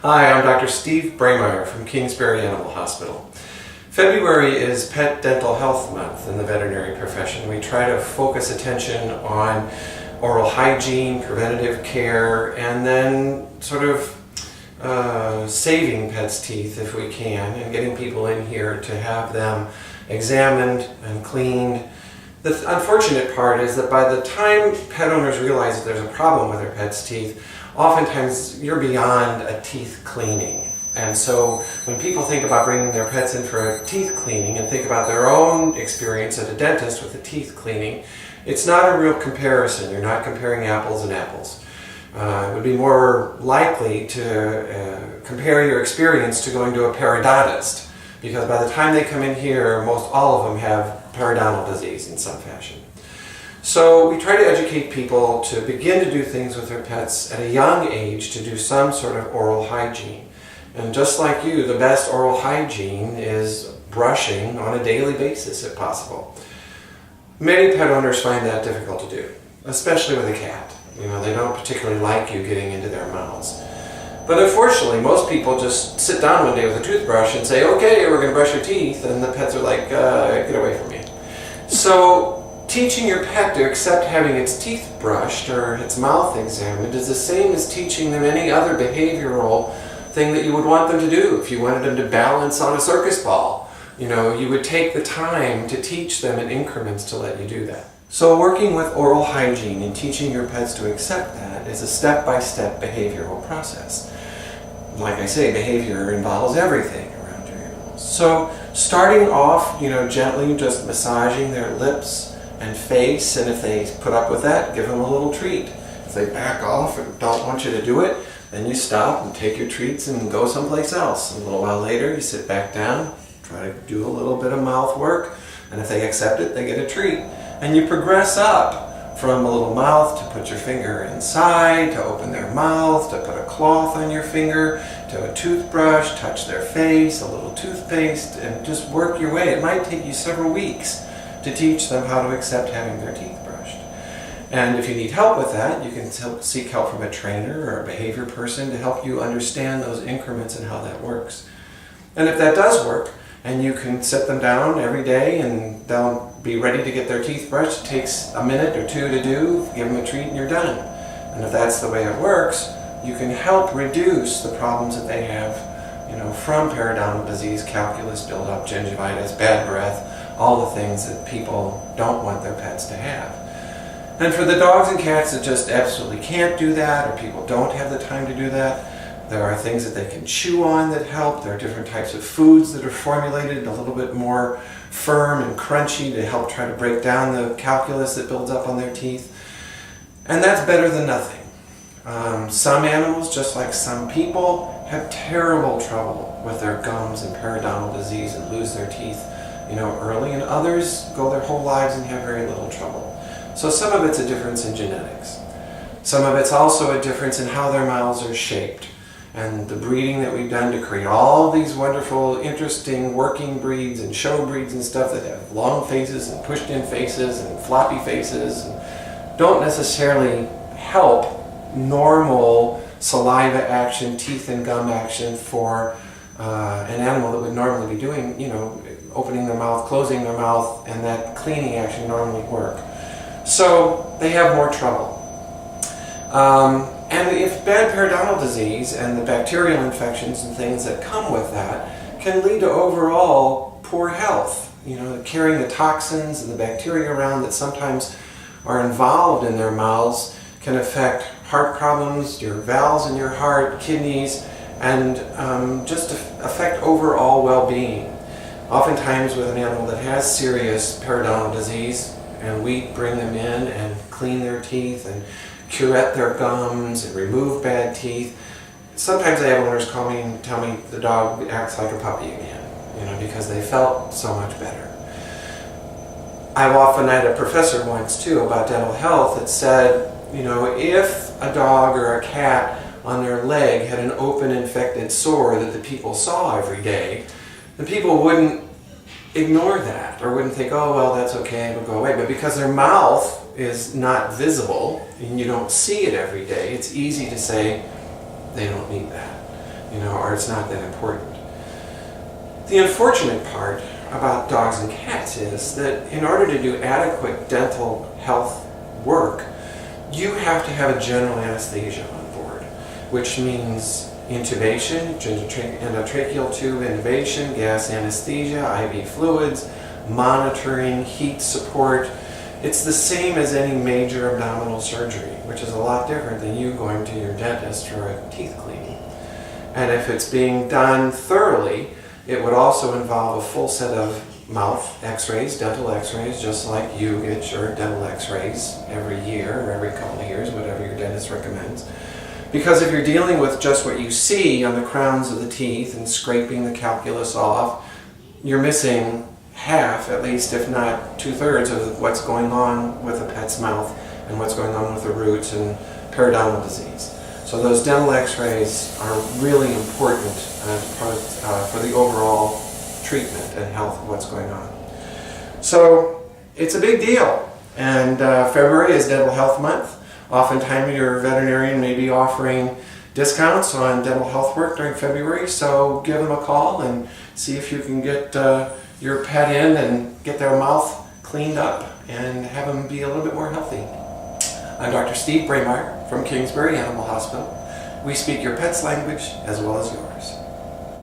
Hi, I'm Dr. Steve Brammeier from Kingsbury Animal Hospital. February is Pet Dental Health Month in the veterinary profession. We try to focus attention on oral hygiene, preventative care, and then sort of saving pets' teeth if we can, and getting people in here to have them examined and cleaned. The unfortunate part is that by the time pet owners realize that there's a problem with their pet's teeth, oftentimes you're beyond a teeth cleaning. And so when people think about bringing their pets in for a teeth cleaning and think about their own experience at a dentist with a teeth cleaning, it's not a real comparison. You're not comparing apples and apples. It would be more likely to compare your experience to going to a periodontist, because by the time they come in here, most all of them have periodontal disease in some fashion. So we try to educate people to begin to do things with their pets at a young age to do some sort of oral hygiene. And just like you, the best oral hygiene is brushing on a daily basis if possible. Many pet owners find that difficult to do, especially with a cat. You know, they don't particularly like you getting into their mouths. But unfortunately, most people just sit down one day with a toothbrush and say, okay, we're going to brush your teeth, and the pets are like, get away from me. So teaching your pet to accept having its teeth brushed or its mouth examined is the same as teaching them any other behavioral thing that you would want them to do. If you wanted them to balance on a circus ball, you know, you would take the time to teach them in increments to let you do that. So working with oral hygiene and teaching your pets to accept that is a step-by-step behavioral process. Like I say, behavior involves everything around your animals. So starting off, gently just massaging their lips and face, and if they put up with that, give them a little treat. If they back off and don't want you to do it, then you stop and take your treats and go someplace else. A little while later, you sit back down, try to do a little bit of mouth work, and if they accept it, they get a treat. And you progress up from a little mouth to put your finger inside, to open their mouth, to put a cloth on your finger, to a toothbrush, touch their face, a little toothpaste, and just work your way. It might take you several weeks to teach them how to accept having their teeth brushed. And if you need help with that, you can seek help from a trainer or a behavior person to help you understand those increments and how that works. And if that does work, and you can sit them down every day and they'll be ready to get their teeth brushed, it takes a minute or two to do, give them a treat and you're done. And if that's the way it works, you can help reduce the problems that they have, from periodontal disease, calculus buildup, gingivitis, bad breath, all the things that people don't want their pets to have. And for the dogs and cats that just absolutely can't do that, or people don't have the time to do that, there are things that they can chew on that help. There are different types of foods that are formulated a little bit more firm and crunchy to help try to break down the calculus that builds up on their teeth. And that's better than nothing. Some animals, just like some people, have terrible trouble with their gums and periodontal disease and lose their teeth early, and others go their whole lives and have very little trouble. So some of it's a difference in genetics. Some of it's also a difference in how their mouths are shaped, and the breeding that we've done to create all these wonderful, interesting working breeds and show breeds and stuff that have long faces and pushed in faces and floppy faces and don't necessarily help normal saliva action, teeth and gum action for an animal that would normally be doing, opening their mouth, closing their mouth, and that cleaning action normally work. So they have more trouble. And if bad periodontal disease and the bacterial infections and things that come with that can lead to overall poor health, carrying the toxins and the bacteria around that sometimes are involved in their mouths can affect heart problems, your valves in your heart, kidneys, and just affect overall well-being. Oftentimes with an animal that has serious periodontal disease, and we bring them in and clean their teeth and curette their gums and remove bad teeth, sometimes I have owners call me and tell me the dog acts like a puppy again, because they felt so much better. I've often had a professor once too about dental health that said, if a dog or a cat on their leg had an open infected sore that the people saw every day, the people wouldn't ignore that or wouldn't think, oh, well, that's okay, it'll go away. But because their mouth is not visible and you don't see it every day, it's easy to say they don't need that. or it's not that important. The unfortunate part about dogs and cats is that in order to do adequate dental health work, you have to have a general anesthesia on board, which means intubation, endotracheal tube intubation, gas anesthesia, IV fluids, monitoring, heat support. It's the same as any major abdominal surgery, which is a lot different than you going to your dentist for a teeth cleaning. And if it's being done thoroughly, it would also involve a full set of mouth x-rays, dental x-rays, just like you get your dental x-rays every year or every couple of years, whatever your dentist recommends. Because if you're dealing with just what you see on the crowns of the teeth and scraping the calculus off, you're missing half, at least, if not 2/3 of what's going on with a pet's mouth and what's going on with the roots and periodontal disease. So those dental x-rays are really important for the overall treatment and health of what's going on. So it's a big deal. And February is Dental Health Month. Oftentimes your veterinarian may be offering discounts on dental health work during February, so give them a call and see if you can get your pet in and get their mouth cleaned up and have them be a little bit more healthy. I'm Dr. Steve Brammeier from Kingsbury Animal Hospital. We speak your pet's language as well as yours.